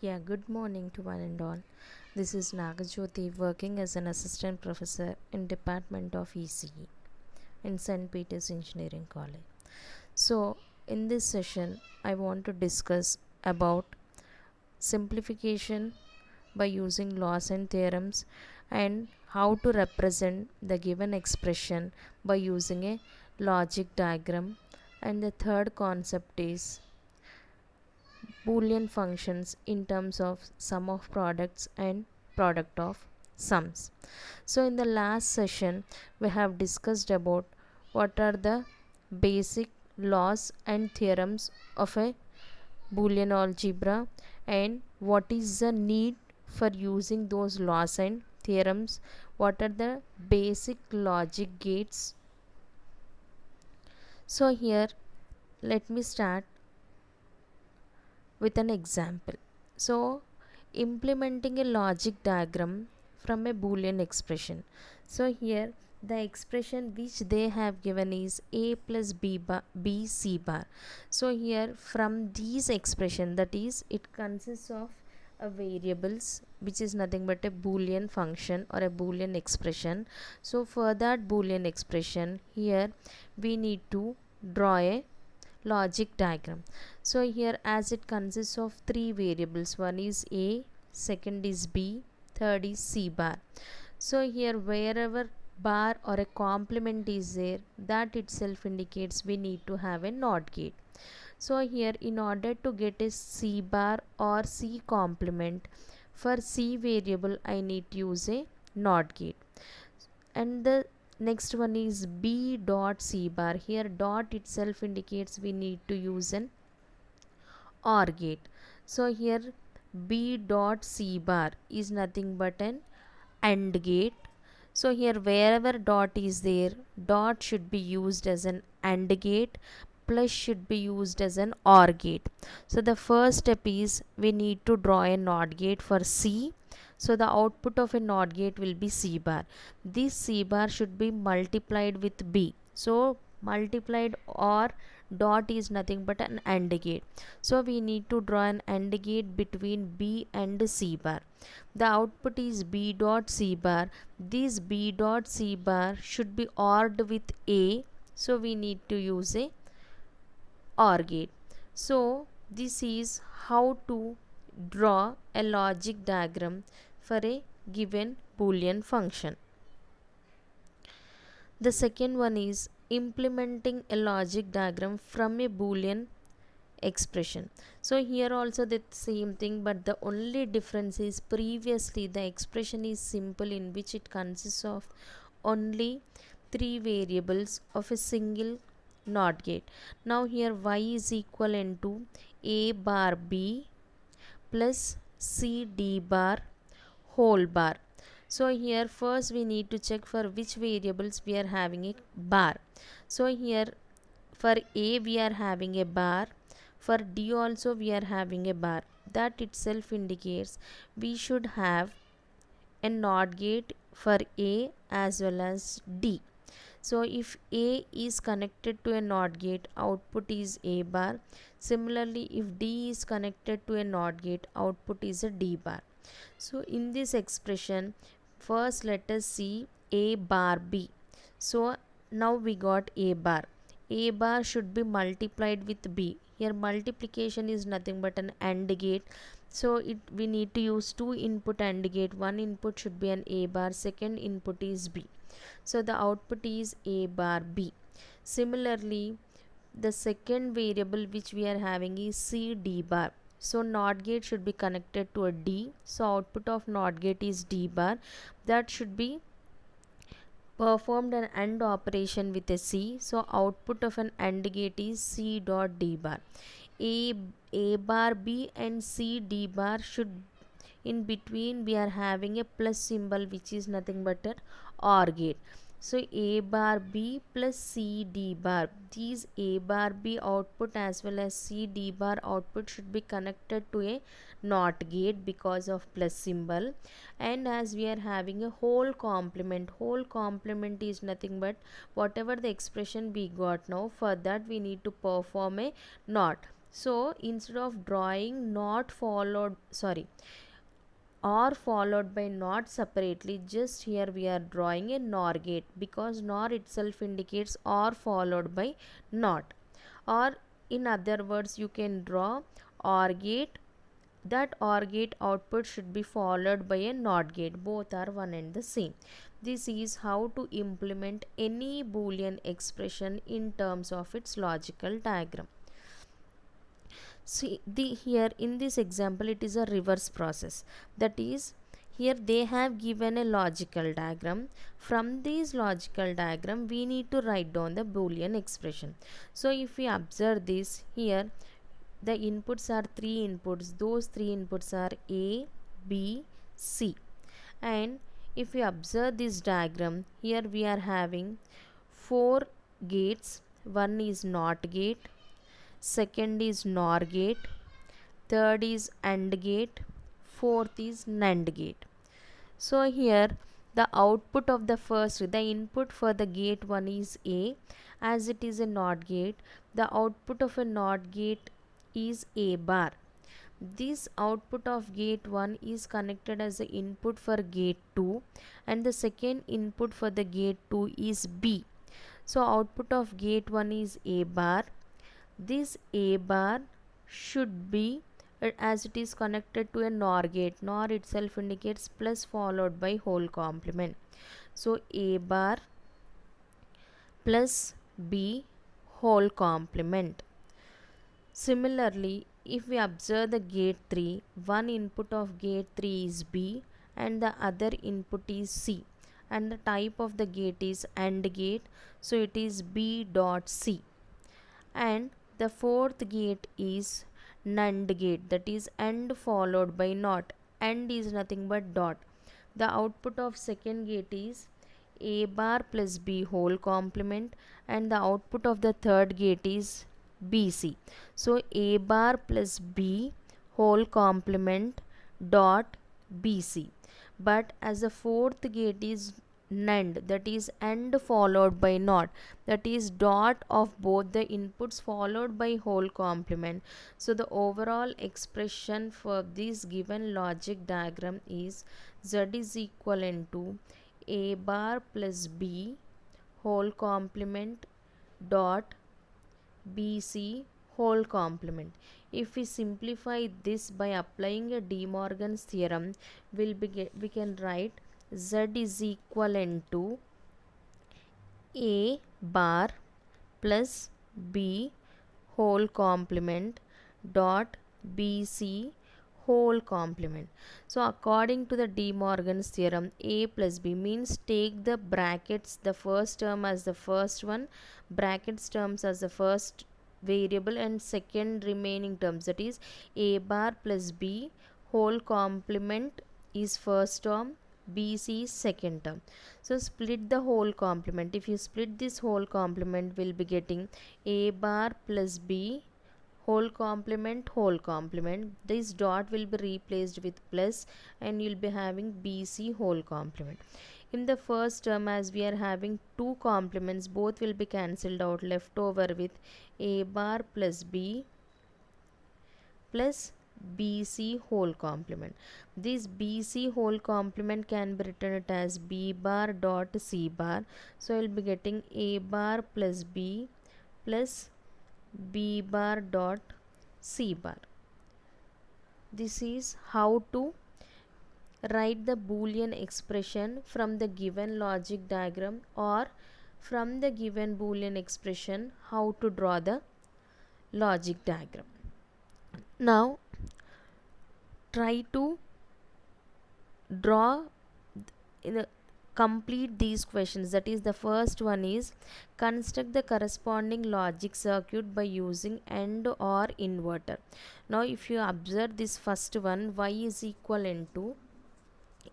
Yeah, good morning to one and all. This is Nagajyoti working as an assistant professor in Department of ECE in St. Peter's Engineering College. So, in this session, I want to discuss about simplification by using laws and theorems and how to represent the given expression by using a logic diagram. And the third concept is Boolean functions in terms of sum of products and product of sums. So in the last session we have discussed about what are the basic laws and theorems of a Boolean algebra and what is the need for using those laws and theorems, what are the basic logic gates. So here let me start with an example. So, implementing a logic diagram from a Boolean expression. So, here the expression which they have given is a plus b c bar. So, here from these expression, that is, it consists of a variables which is nothing but a Boolean function or a Boolean expression. So, for that Boolean expression, here we need to draw a logic diagram. So here as it consists of three variables, one is a, second is b, third is c bar. So here wherever bar or a complement is there, that itself indicates we need to have a NOT gate. So here in order to get a c bar or c complement, for c variable I need to use a NOT gate. And the next one is b dot c bar. Here dot itself indicates we need to use an OR gate. So here b dot c bar is nothing but an AND gate. So here wherever dot is there, dot should be used as an AND gate, plus should be used as an OR gate. So the first step is we need to draw a NOT gate for C. So the output of a NOT gate will be C bar. This C bar should be multiplied with B. So multiplied or dot is nothing but an AND gate. So we need to draw an AND gate between B and C bar. The output is B dot C bar. This B dot C bar should be ORed with A. So we need to use a OR gate. So this is how to draw a logic diagram for a given Boolean function. The second one is implementing a logic diagram from a Boolean expression. So here also the same thing, but the only difference is previously the expression is simple, in which it consists of only three variables of a single NOT gate. Now here y is equivalent to a bar b plus c d bar whole bar. So here first we need to check for which variables we are having a bar. So here for a we are having a bar, for d also we are having a bar. That itself indicates we should have a NOT gate for a as well as d. So if a is connected to a NOT gate, output is a bar. Similarly, if d is connected to a NOT gate, output is a d bar. So in this expression, first let us see a bar b. So now we got a bar. A bar should be multiplied with b. Here multiplication is nothing but an AND gate. So we need to use two input AND gate. One input should be an a bar, second input is b. So the output is a bar b. Similarly, the second variable which we are having is c d bar. So NOT gate should be connected to a d. So output of NOT gate is d bar. That should be performed an AND operation with a C. So output of an AND gate is C dot D bar. A bar B and C D bar should, in between we are having a plus symbol which is nothing but an OR gate. So a bar b plus c d bar, these a bar b output as well as c d bar output should be connected to a NOT gate because of plus symbol. And as we are having a whole complement is nothing but whatever the expression we got now, for that we need to perform a NOT. So instead of drawing not followed, sorry, or followed by not separately, just here we are drawing a NOR gate, because NOR itself indicates or followed by not. Or in other words, you can draw OR gate. That OR gate output should be followed by a NOT gate. Both are one and the same. This is how to implement any Boolean expression in terms of its logical diagram. See, here in this example it is a reverse process. That is, here they have given a logical diagram. From this logical diagram we need to write down the Boolean expression. So if we observe this, here the inputs are three inputs. Those three inputs are A, B, C. And if we observe this diagram, here we are having four gates. One is NOT gate, second is NOR gate, third is AND gate, fourth is NAND gate. So here the output of the first, the input for the gate 1 is A. As it is a NOT gate, the output of a NOT gate is A bar. This output of gate 1 is connected as the input for gate 2, and the second input for the gate 2 is B. So output of gate 1 is A bar. This A bar should be, as it is connected to a NOR gate. NOR itself indicates plus followed by whole complement. So A bar plus B whole complement. Similarly, if we observe the gate 3, one input of gate 3 is B and the other input is C, and the type of the gate is AND gate, so it is B dot C. And the fourth gate is NAND gate, that is AND followed by NOT. AND is nothing but dot. The output of second gate is A bar plus B whole complement, and the output of the third gate is BC. So A bar plus B whole complement dot BC. But as the fourth gate is NAND, that is AND followed by NOT, that is dot of both the inputs followed by whole complement. So the overall expression for this given logic diagram is Z is equivalent to A bar plus B whole complement dot BC whole complement. If we simplify this by applying a De Morgan's theorem, we can write Z is equivalent to A bar plus B whole complement dot BC whole complement. So according to the De Morgan's theorem, A plus B means take the brackets, the first term as the first one, brackets terms as the first variable, and second remaining terms, that is A bar plus B whole complement is first term, BC is second term. So split the whole complement. If you split this whole complement, we'll be getting A bar plus B whole complement. This dot will be replaced with plus, and you'll be having BC whole complement. In the first term, as we are having two complements, both will be cancelled out, left over with A bar plus B plus BC whole complement. This BC whole complement can be written it as B bar dot C bar. So I will be getting A bar plus B plus B bar dot C bar. This is how to write the Boolean expression from the given logic diagram, or from the given Boolean expression how to draw the logic diagram. Now try to draw complete these questions. That is, the first one is construct the corresponding logic circuit by using AND or inverter. Now if you observe this first one, Y is equivalent to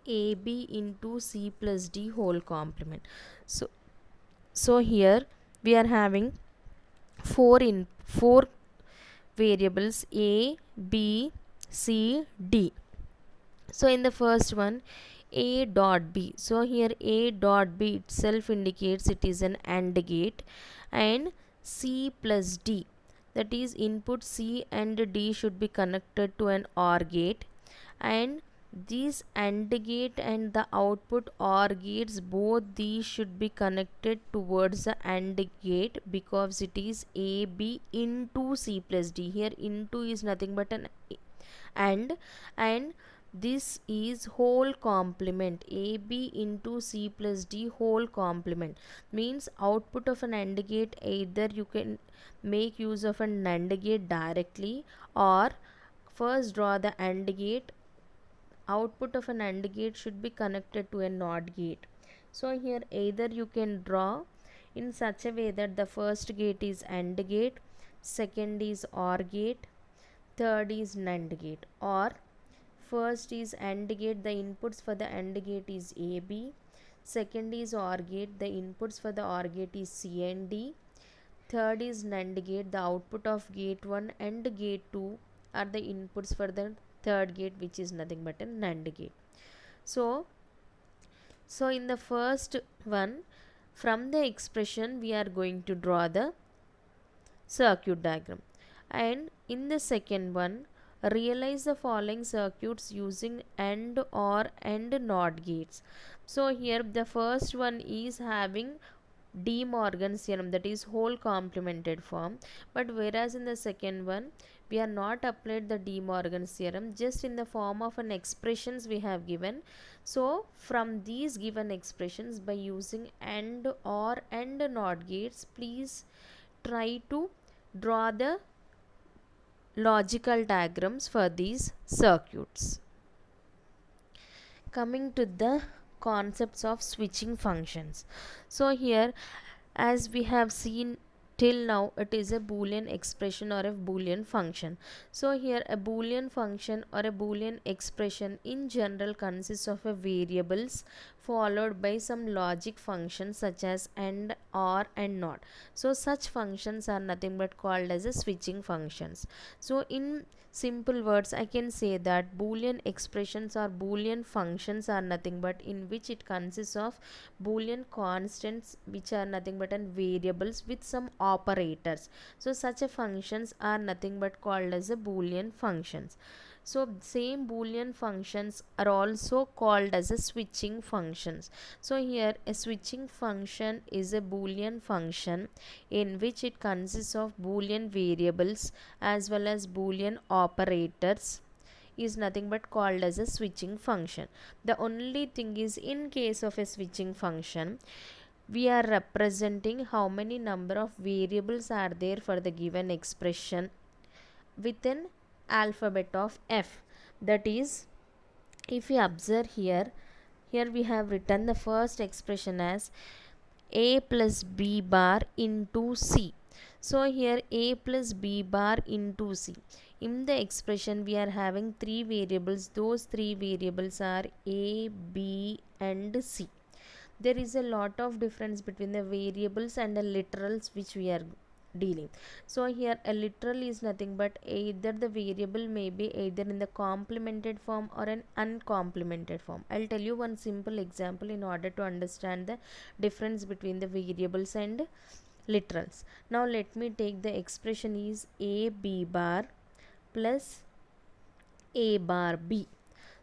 AB into C plus D whole complement. So here we are having four variables A, B, C, D. So in the first one, A dot B. So here A dot B itself indicates it is an AND gate, and C plus D, that is input C and D should be connected to an OR gate, and this AND gate and the output OR gates, both these should be connected towards the AND gate because it is AB into C plus D. Here into is nothing but an and this is whole complement. AB into C plus D whole complement means output of an AND gate, either you can make use of an NAND gate directly, or first draw the AND gate. Output of an AND gate should be connected to a NOT gate. So here either you can draw in such a way that the first gate is AND gate, second is OR gate, third is NAND gate, or first is AND gate, the inputs for the AND gate is AB, second is OR gate, the inputs for the OR gate is C and D, third is NAND gate, the output of gate 1 and gate 2 are the inputs for the third gate, which is nothing but a NAND gate. So in the first one, from the expression we are going to draw the circuit diagram, and in the second one, realize the following circuits using AND, OR and NOT gates. So here the first one is having De Morgan's theorem, that is whole complemented form, but whereas in the second one we are not applied the De Morgan's theorem, just in the form of an expressions we have given. So from these given expressions, by using AND, OR and NOT gates, please try to draw the logical diagrams for these circuits. Coming to the concepts of switching functions. So here, as we have seen till now, it is a Boolean expression or a Boolean function. So here a Boolean function or a Boolean expression in general consists of a variables followed by some logic functions such as AND, OR and NOT. So such functions are nothing but called as a switching functions. So in simple words, I can say that Boolean expressions or Boolean functions are nothing but in which it consists of Boolean constants, which are nothing but variables with some operators. So such a functions are nothing but called as a Boolean functions. So same Boolean functions are also called as a switching functions. So here a switching function is a Boolean function in which it consists of Boolean variables as well as Boolean operators, is nothing but called as a switching function. The only thing is, in case of a switching function, we are representing how many number of variables are there for the given expression within alphabet of F. That is, if we observe here we have written the first expression as a plus b bar into C. So here a plus b bar into C. In the expression we are having three variables. Those three variables are a, b and C. There is a lot of difference between the variables and the literals which we are dealing. So here a literal is nothing but either the variable may be either in the complemented form or an uncomplemented form. I'll tell you one simple example in order to understand the difference between the variables and literals. Now let me take the expression is a b bar plus a bar b.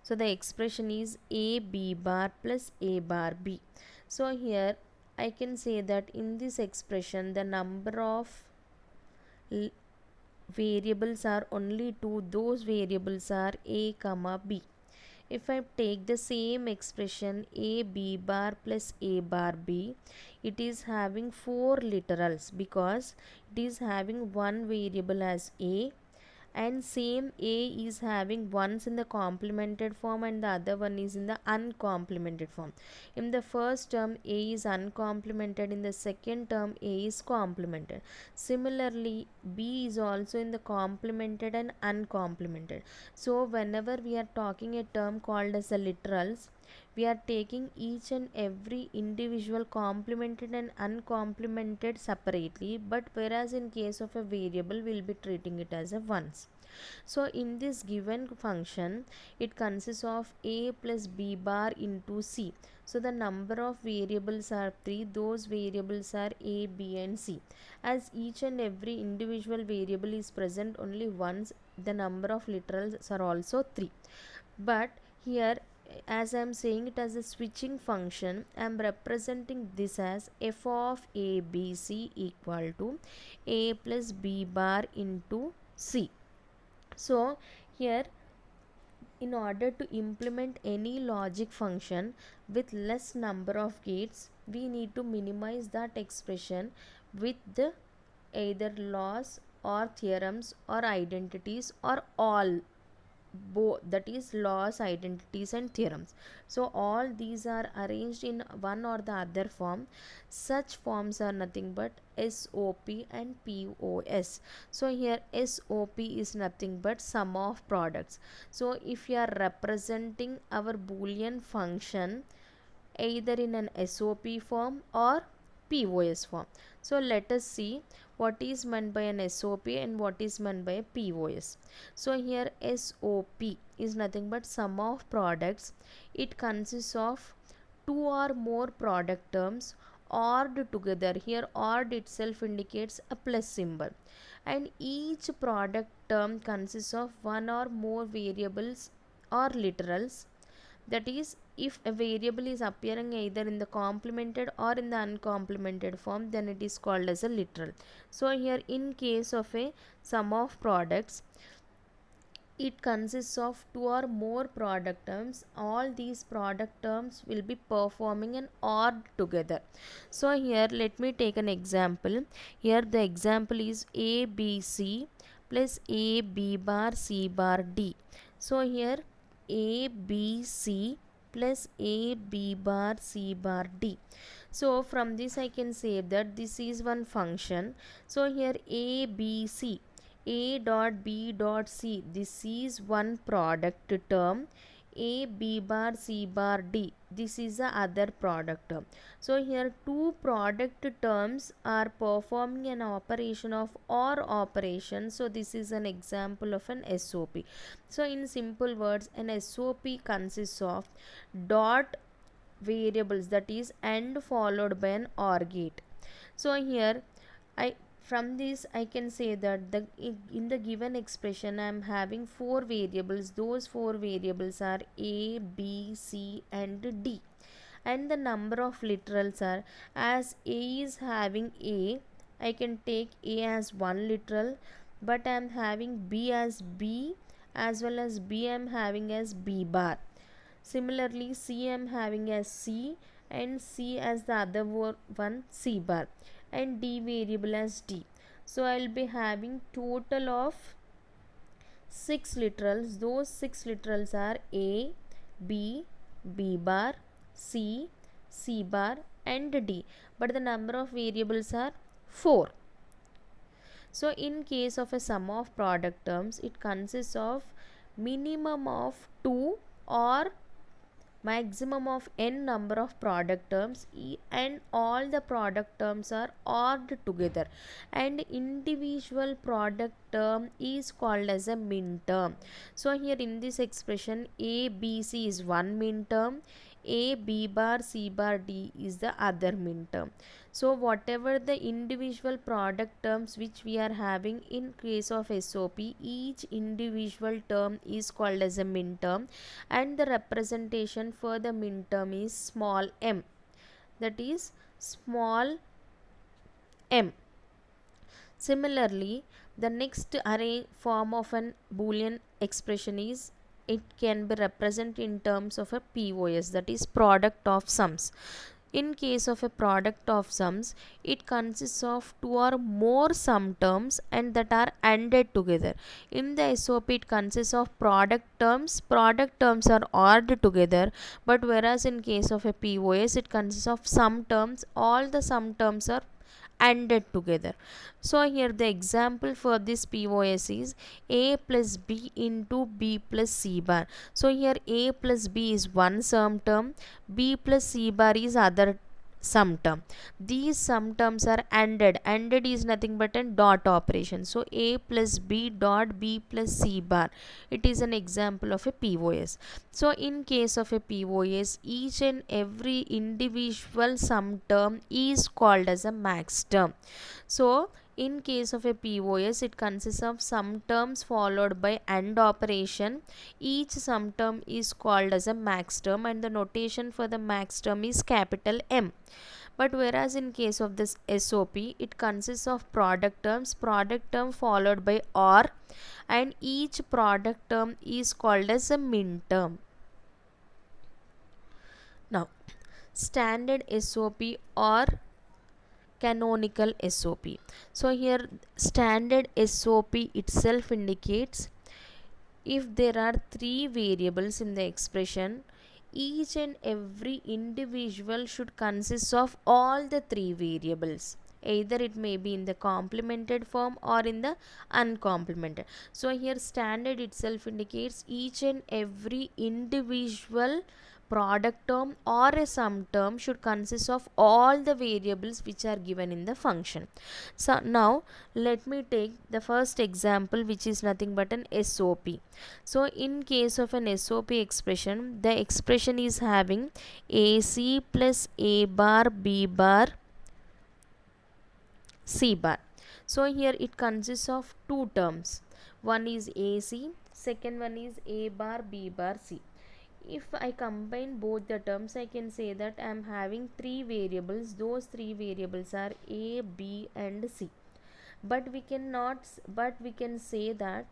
So the expression is a b bar plus a bar b. So here I can say that in this expression the number of variables are only two. Those variables are a comma b. If I take the same expression a b bar plus a bar b, it is having four literals because it is having one variable as a, and same a is having once in the complemented form and the other one is in the uncomplemented form. In the first term a is uncomplemented, in the second term a is complemented. Similarly b is also in the complemented and uncomplemented. So whenever we are talking a term called as a literals, we are taking each and every individual complemented and uncomplemented separately, but whereas in case of a variable we'll be treating it as a ones. So in this given function, it consists of a plus b bar into c. So the number of variables are 3. Those variables are a, b and c. As each and every individual variable is present only once, the number of literals are also 3. But here, as I am saying it as a switching function, I am representing this as f of a b c equal to a plus b bar into c. So here, in order to implement any logic function with less number of gates, we need to minimize that expression with the either laws or theorems or identities or all, both, that is laws, identities and theorems. So all these are arranged in one or the other form. Such forms are nothing but SOP and POS. So here SOP is nothing but sum of products. So if you are representing our boolean function either in an SOP form or POS form. So let us see what is meant by an SOP and what is meant by a POS. So here SOP is nothing but sum of products. It consists of two or more product terms ORed together. Here ORed itself indicates a plus symbol, and each product term consists of one or more variables or literals. That is, if a variable is appearing either in the complemented or in the uncomplemented form, then it is called as a literal. So here in case of a sum of products, it consists of two or more product terms. All these product terms will be performing an OR together. So here let me take an example. Here the example is ABC plus AB bar C bar D. So here ABC plus AB bar C bar D. So from this I can say that this is one function. So here ABC, A dot B dot C, this is one product term. A B bar C bar D, this is the other product term. So here two product terms are performing an operation of OR operation. So this is an example of an SOP. So in simple words, an SOP consists of dot variables, that is AND followed by an OR gate. So here I, from this I can say that in the given expression I am having four variables. Those four variables are A, B, C and D, and the number of literals are, as A is having A, I can take A as one literal, but I am having B as B, as well as B I am having as B bar. Similarly, C I am having as C, and C as the other one C bar, and D variable as D. So I will be having total of 6 literals. Those 6 literals are A, B, B bar, C, C bar and D. But the number of variables are 4. So in case of a sum of product terms, it consists of minimum of 2 or maximum of n number of product terms, and all the product terms are ORed together, and individual product term is called as a min term. So here in this expression, A B C is one min term, A B bar C bar D is the other min term. So whatever the individual product terms which we are having in case of SOP, each individual term is called as a min term, and the representation for the min term is small m, that is small m. Similarly, the next array form of an boolean expression is, it can be represented in terms of a POS, that is product of sums. In case of a product of sums, it consists of two or more sum terms and that are ANDed together. In the SOP, it consists of product terms. Product terms are ORed together, but whereas in case of a POS, it consists of sum terms. All the sum terms are ANDed together. So here the example for this POS is A plus B into B plus C bar. So here A plus B is one sum term, B plus C bar is other sum term. These sum terms are ANDed. ANDed is nothing but a dot operation. So a plus b dot b plus c bar. It is an example of a POS. So in case of a POS, each and every individual sum term is called as a max term. So in case of a POS, it consists of sum terms followed by AND operation. Each sum term is called as a max term, and the notation for the max term is capital M. But whereas in case of this SOP, it consists of product term followed by OR, and each product term is called as a min term. Now, standard SOP or canonical SOP. So here standard SOP itself indicates if there are three variables in the expression, each and every individual should consist of all the three variables. Either it may be in the complemented form or in the uncomplemented. So here standard itself indicates each and every individual product term or a sum term should consist of all the variables which are given in the function. So now let me take the first example, which is nothing but an SOP. So in case of an SOP expression, the expression is having AC plus A bar B bar C bar. So here it consists of two terms. One is AC, second one is A bar B bar C. If I combine both the terms, I can say that I am having three variables. Those three variables are A, B and C. But we can say that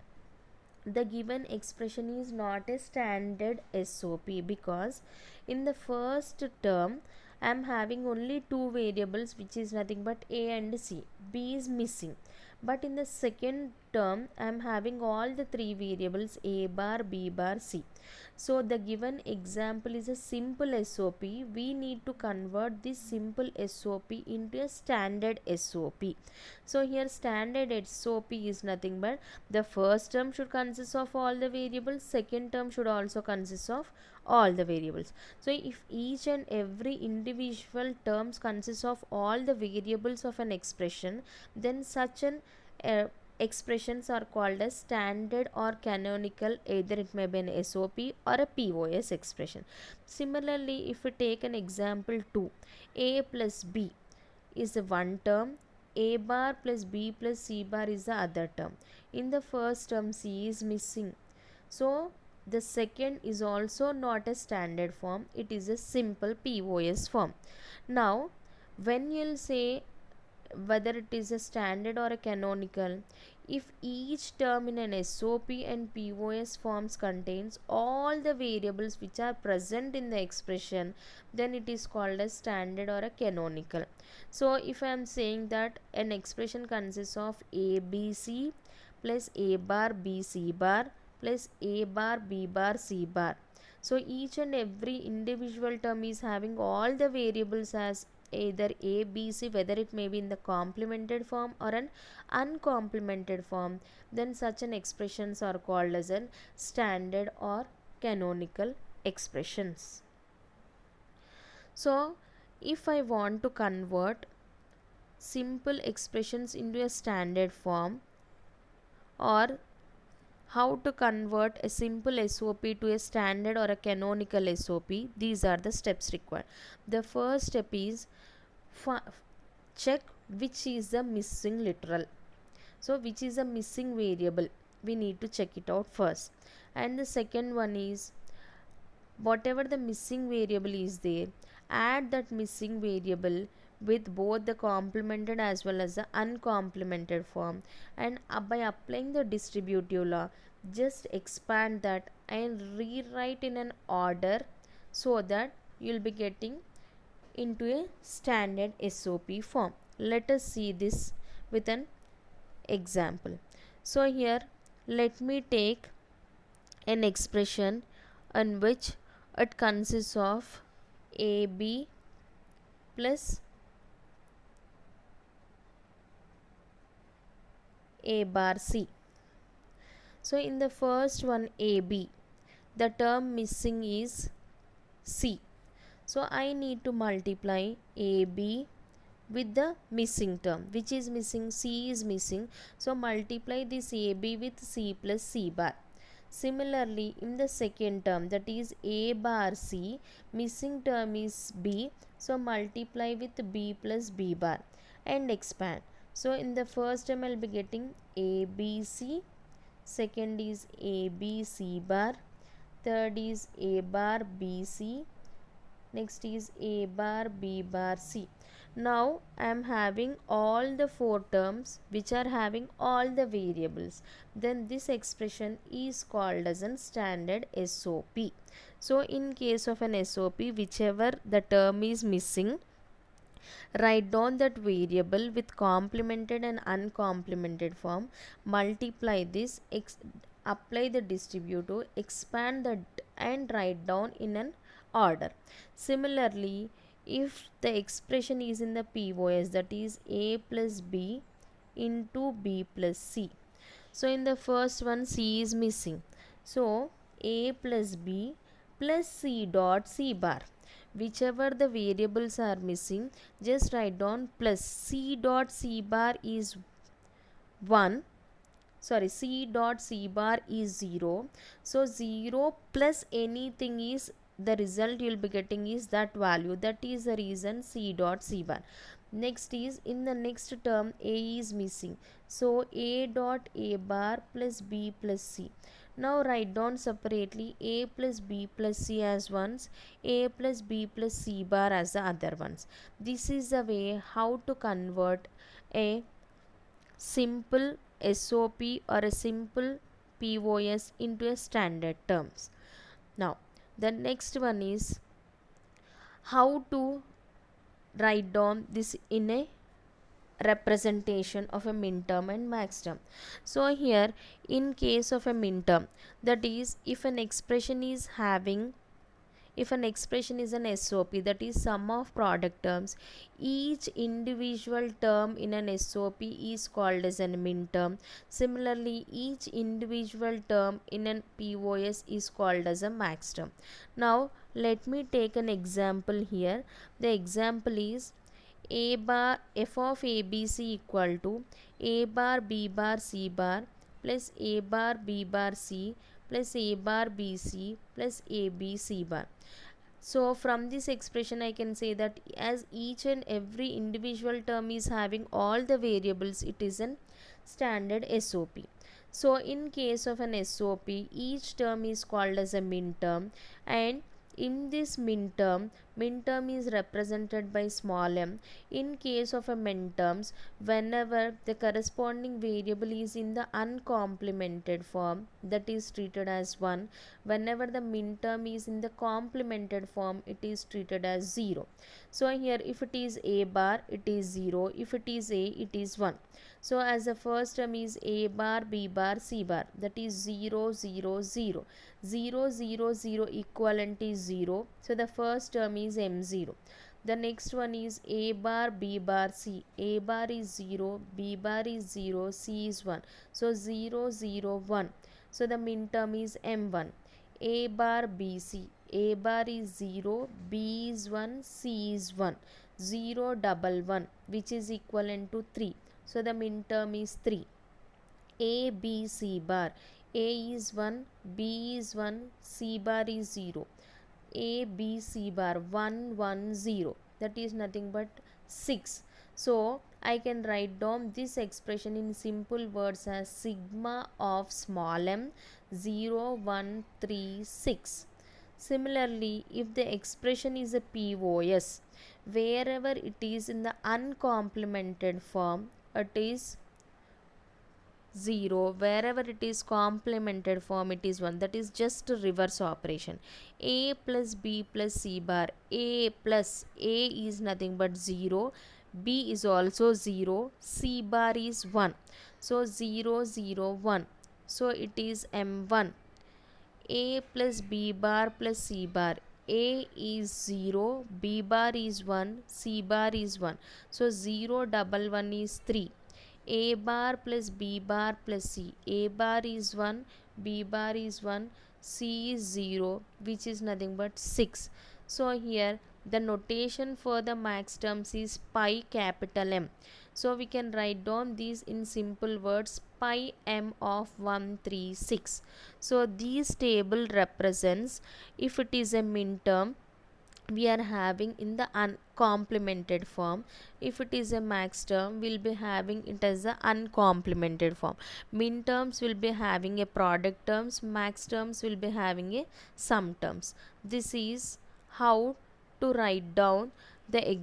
the given expression is not a standard SOP, because in the first term I am having only two variables, which is nothing but A and C. B is missing. But in the second term I am having all the three variables A bar B bar C. So the given example is a simple SOP. We need to convert this simple SOP into a standard SOP. So here standard SOP is nothing but the first term should consist of all the variables, second term should also consist of all the variables. So if each and every individual terms consists of all the variables of an expression, then such an expressions are called as standard or canonical. Either it may be an SOP or a POS expression. Similarly, if we take an example 2, A plus B is the one term, A bar plus B plus C bar is the other term. In the first term C is missing, so the second is also not a standard form, it is a simple POS form. Now when you'll say whether it is a standard or a canonical, if each term in an SOP and POS forms contains all the variables which are present in the expression, then it is called as standard or a canonical. So if I am saying that an expression consists of ABC plus A bar B C bar plus A bar B bar C bar, so each and every individual term is having all the variables as either A, B, C, whether it may be in the complemented form or an uncomplemented form, then such an expressions are called as an standard or canonical expressions. So if I want to convert simple expressions into a standard form, or how to convert a simple SOP to a standard or a canonical SOP, these are the steps required. The first step is check which is the missing literal. So which is a missing variable, we need to check it out first. And the second one is, whatever the missing variable is there, add that missing variable with both the complemented as well as the uncomplemented form, and by applying the distributive law, just expand that and rewrite in an order, so that you'll be getting into a standard SOP form. Let us see this with an example. So here let me take an expression in which it consists of AB plus A bar C. So in the first one AB, the term missing is C. So I need to multiply AB with the missing term. Which is missing? C is missing. So multiply this AB with C plus C bar. Similarly, in the second term, that is A bar C, missing term is B. So multiply with B plus B bar and expand. So in the first term, I will be getting ABC. Second is ABC bar. Third is A bar BC. Next is A bar B bar C. Now I am having all the four terms which are having all the variables. Then this expression is called as a standard SOP. So in case of an SOP, whichever the term is missing, write down that variable with complemented and uncomplemented form, multiply this, apply the distributive, expand that and write down in an order. Similarly, if the expression is in the POS, that is A plus B into B plus C. So in the first one, C is missing. So A plus B plus C dot C bar. Whichever the variables are missing, just write down plus. C dot C bar is 1. Sorry, C dot C bar is 0. So 0 plus anything is the result you will be getting is that value. That is the reason C dot C bar. Next is in the next term A is missing. So A dot A bar plus B plus C. Now write down separately A plus B plus C as ones, A plus B plus C bar as the other ones. This is the way how to convert a simple SOP or a simple POS into a standard terms. Now the next one is how to write down this in a representation of a minterm and maxterm. So here in case of a minterm, that is if an expression is having, if an expression is an SOP, that is sum of product terms, each individual term in an SOP is called as an minterm. Similarly, each individual term in an POS is called as a maxterm. Now let me take an example here. The example is A bar f of ABC equal to A bar B bar C bar plus A bar B bar C plus A bar BC plus AB C bar. So from this expression I can say that as each and every individual term is having all the variables, it is an standard SOP. So in case of an SOP, each term is called as a minterm, and in this minterm is represented by small m. In case of a minterms, whenever the corresponding variable is in the uncomplemented form, that is treated as 1. Whenever the minterm is in the complemented form, it is treated as 0. So here if it is A bar, it is 0. If it is A, it is 1. So as the first term is A bar B bar C bar, that is 0 0 0. 0 0 0 equivalent is 0. So the first term is M0. The next one is A bar B bar C. A bar is 0, B bar is 0, C is 1. So 0 0 1. So the minterm is M1. A bar BC. A bar is 0, B is 1, C is 1. 0 double 1, which is equivalent to 3. So the minterm is 3. A B C bar. A is 1, B is 1, C bar is 0. A B C bar 1 1 0, that is nothing but 6. So I can write down this expression in simple words as sigma of small m 0 1 3 6. Similarly, if the expression is a POS, wherever it is in the uncomplemented form, it is 0. Wherever it is complemented form, it is 1. That is just a reverse operation. A plus B plus C bar. A plus A is nothing but 0. B is also 0. C bar is 1. So 0 0 1. So it is M1. A plus B bar plus C bar. A is 0, B bar is 1, C bar is 1. So 0 double 1 is 3. A bar plus B bar plus C. A bar is 1, B bar is 1, C is 0, which is nothing but 6. So here The notation for the max terms is pi capital M. So we can write down these in simple words, pi m of 136. So this table represents, if it is a min term, we are having in the uncomplemented form. If it is a max term, we'll be having it as the uncomplemented form. Min terms will be having a product terms, max terms will be having a sum terms. This is how to write down the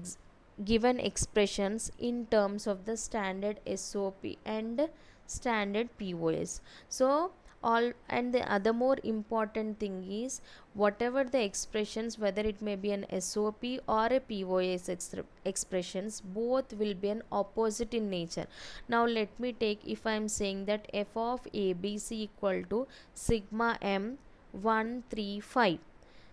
given expressions in terms of the standard SOP and standard POS. So all, and the other more important thing is, whatever the expressions, whether it may be an SOP or a POS expressions, both will be an opposite in nature. Now let me take, if I am saying that f of ABC equal to sigma m 135,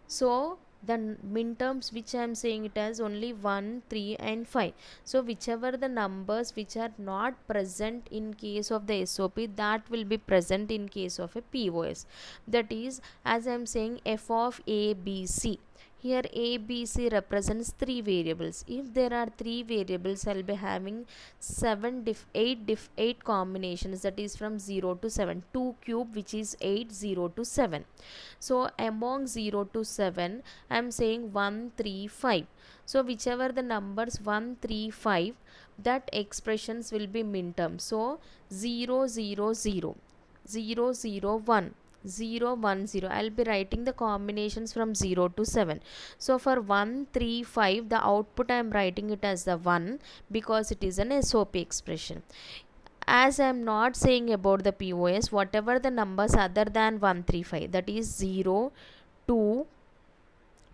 so the min terms which I am saying it as only 1, 3 and 5. So whichever the numbers which are not present in case of the SOP, that will be present in case of a POS. That is, as I am saying f of ABC, here ABC represents 3 variables. If there are 3 variables, I'll be having 8 combinations, that is from 0 to 7, 2 cube, which is 8, 0 to 7. So among 0 to 7, I am saying 135. So whichever the numbers 135, that expressions will be min term. So 0 0 0, 0 0 1, 0 1 0. I'll be writing the combinations from 0 to 7. So for 135, the output I am writing it as the 1, because it is an SOP expression. As I am not saying about the POS, whatever the numbers other than 135, that is 0, 2,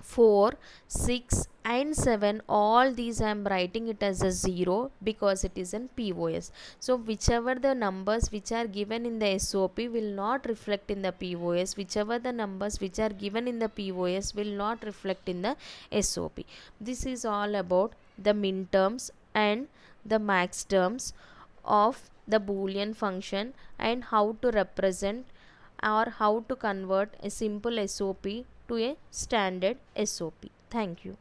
4, 6 and 7, all these I am writing it as a 0, because it is in POS. So whichever the numbers which are given in the SOP will not reflect in the POS, whichever the numbers which are given in the POS will not reflect in the SOP. This is all about the min terms and the max terms of the Boolean function, and how to represent or how to convert a simple SOP to a standard SOP. Thank you.